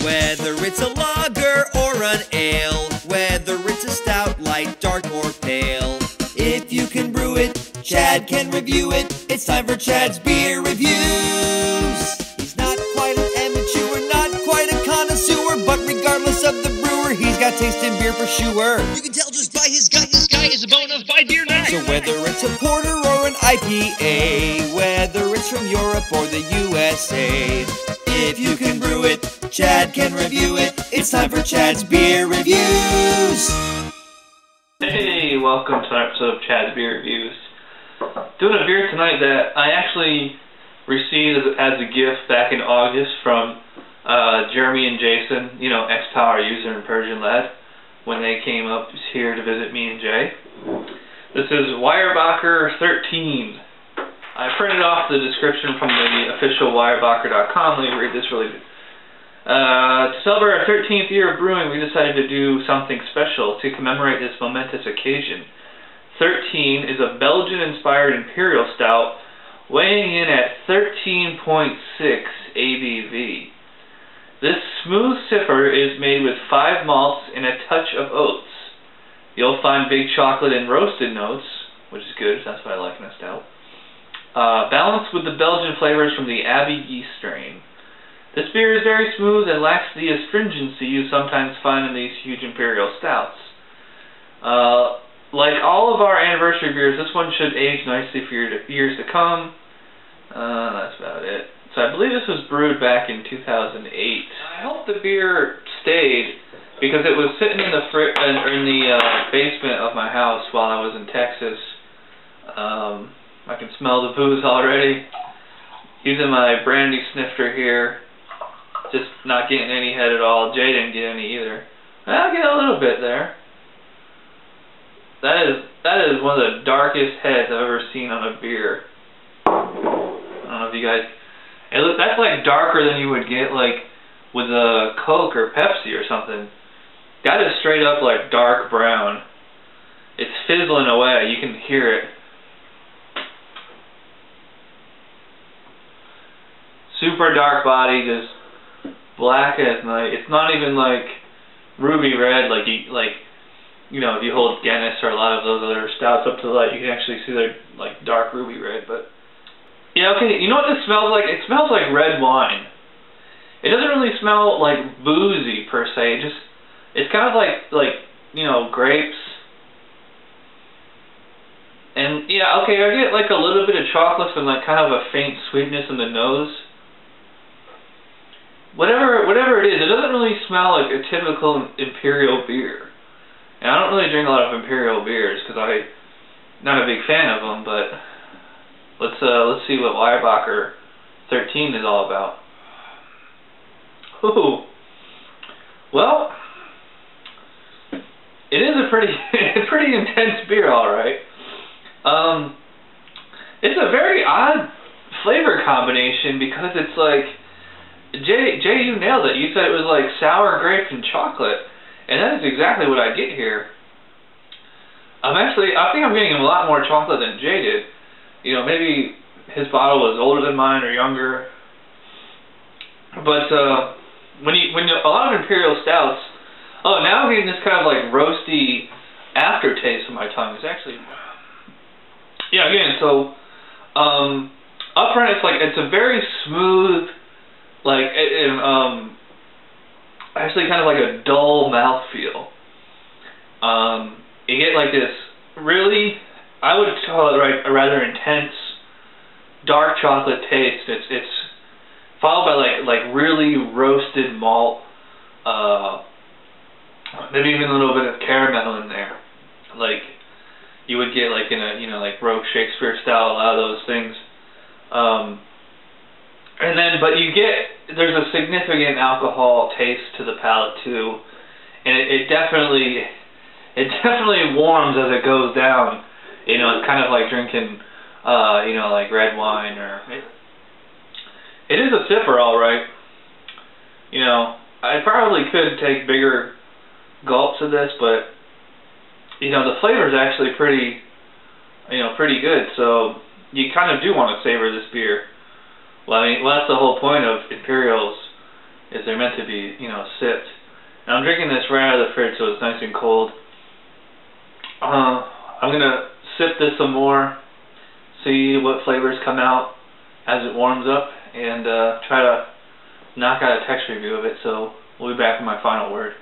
Whether it's a lager or an ale, whether it's a stout, light, dark, or pale. If you can brew it, Chad can review it. It's time for Chad's Beer Reviews. He's not quite an amateur, not quite a connoisseur, but regardless of the brewer, he's got taste in beer for sure. You can tell just by his gut, this guy is a bona fide beer nerd. So whether it's a porter or an IPA, whether it's from Europe or the USA, if you can brew it, Chad can review it. It's time for Chad's Beer Reviews. Hey, welcome to an episode of Chad's Beer Reviews. Doing a beer tonight that I actually received as a gift back in August from Jeremy and Jason, you know, ex-Power user and Persian lad, when they came up here to visit me and Jay. This is Weyerbacher 13. I printed off the description from the official Weyerbacher.com. Let me read this really good. To celebrate our 13th year of brewing, we decided to do something special to commemorate this momentous occasion. 13 is a Belgian-inspired imperial stout, weighing in at 13.6 ABV. This smooth sipper is made with 5 malts and a touch of oats. You'll find big chocolate and roasted notes, which is good, that's what I like in a stout. Balanced with the Belgian flavors from the 𝗬𝗡𝗅 yeast strain. This beer is very smooth and lacks the astringency you sometimes find in these huge imperial stouts. Like all of our anniversary beers, this one should age nicely for years to come. That's about it. So I believe this was brewed back in 2008. I hope the beer stayed because it was sitting in the basement of my house while I was in Texas. I can smell the booze already. Using my brandy snifter here. Just not getting any head at all. Jay didn't get any either. I'll get a little bit there. That is one of the darkest heads I've ever seen on a beer. I don't know if you guys... that's like darker than you would get like with a Coke or Pepsi or something. That is straight up like dark brown. It's fizzling away. You can hear it. Super dark body, just black as night. It's not even like ruby red like you know, if you hold Guinness or a lot of those other stouts up to the light, you can actually see they're like dark ruby red. But yeah, okay, you know what this smells like? It smells like red wine. It doesn't really smell like boozy per se. It's kind of like you know, grapes. And yeah, okay, I get like a little bit of chocolate and like kind of a faint sweetness in the nose. Whatever it is, it doesn't really smell like a typical imperial beer. And I don't really drink a lot of imperial beers because I'm not a big fan of them. But let's see what Weyerbacher 13 is all about. Ooh, well, it is a pretty intense beer, all right. It's a very odd flavor combination because it's like. Jay, you nailed it. You said it was like sour grape and chocolate, and that is exactly what I get here. I think I'm getting a lot more chocolate than Jay did. You know, maybe his bottle was older than mine or younger. But when a lot of imperial stouts, oh, now I'm getting this kind of like roasty aftertaste in my tongue. It's actually, yeah, again, so up front it's a very smooth. Like, actually kind of like a dull mouthfeel. You get like this really, I would call it a rather intense dark chocolate taste. It's followed by like really roasted malt, maybe even a little bit of caramel in there. Like you would get like in a, you know, like Rogue Shakespeare style, a lot of those things. And then, but there's a significant alcohol taste to the palate too, and it definitely warms as it goes down. You know, it's kind of like drinking, you know, like red wine or. It is a sipper, all right. You know, I probably could take bigger gulps of this, but you know, the flavor is actually pretty good. So you kind of do want to savor this beer. Well, I mean, that's the whole point of imperials, is they're meant to be, you know, sipped. And I'm drinking this right out of the fridge, so it's nice and cold. I'm gonna sip this some more, see what flavors come out as it warms up, and try to knock out a texture review of it. So we'll be back with my final word.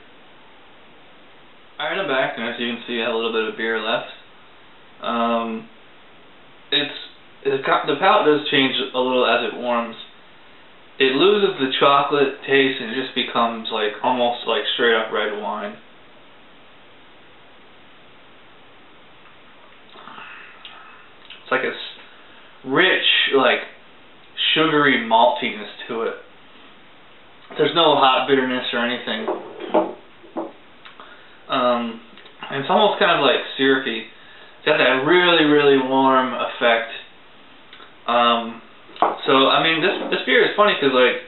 Alright, I'm back, and as you can see, I have a little bit of beer left. The palate does change a little as it warms. It loses the chocolate taste, and it just becomes like almost like straight up red wine. It's like a rich, like sugary maltiness to it. There's no hot bitterness or anything. And it's almost kind of like syrupy. It's got that really, really warm effect. So I mean, this beer is funny because, like,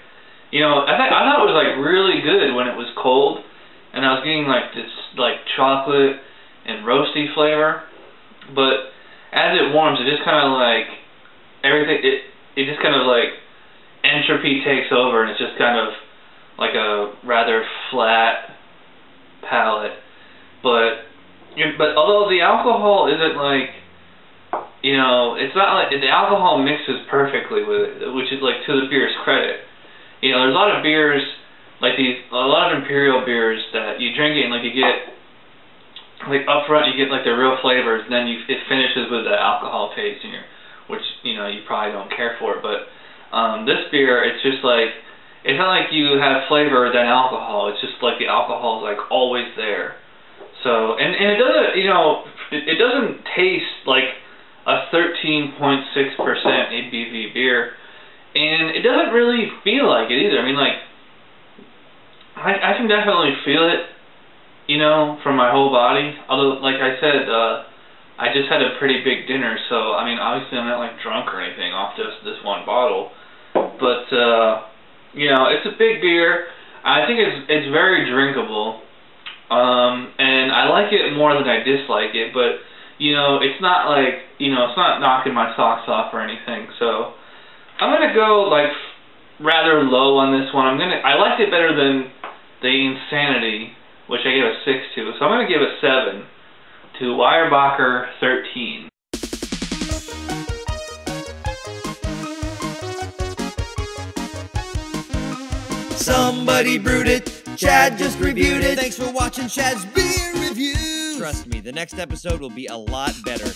you know, I thought it was like really good when it was cold, and I was getting like this like chocolate and roasty flavor. But as it warms, it just kind of like everything. It just kind of like entropy takes over, and it's just kind of like a rather flat palate. But although the alcohol isn't like, you know, it's not like the alcohol mixes perfectly with it, which is like to the beer's credit. You know, there's a lot of beers like these, a lot of imperial beers that you drink it and like you get like up front you get like the real flavors, and then it finishes with the alcohol taste in your, which, you know, you probably don't care for. But this beer, it's just like, it's not like you have flavor then alcohol. It's just like the alcohol is like always there. So, and it doesn't, you know, it doesn't taste like a 13.6% ABV beer, and it doesn't really feel like it either. I mean, like, I can definitely feel it, you know, from my whole body. Although, like I said, I just had a pretty big dinner, so, I mean, obviously I'm not, like, drunk or anything off this one bottle. But, you know, it's a big beer. I think it's very drinkable. And I like it more than I dislike it, but, you know, it's not like, you know, it's not knocking my socks off or anything. So I'm gonna go like rather low on this one. I liked it better than the Insanity, which I gave a 6 to. So I'm gonna give a 7 to Weyerbacher 13. Somebody brewed it, Chad just reviewed it. Thanks for watching Chad's Beer Reviews. Trust me, the next episode will be a lot better.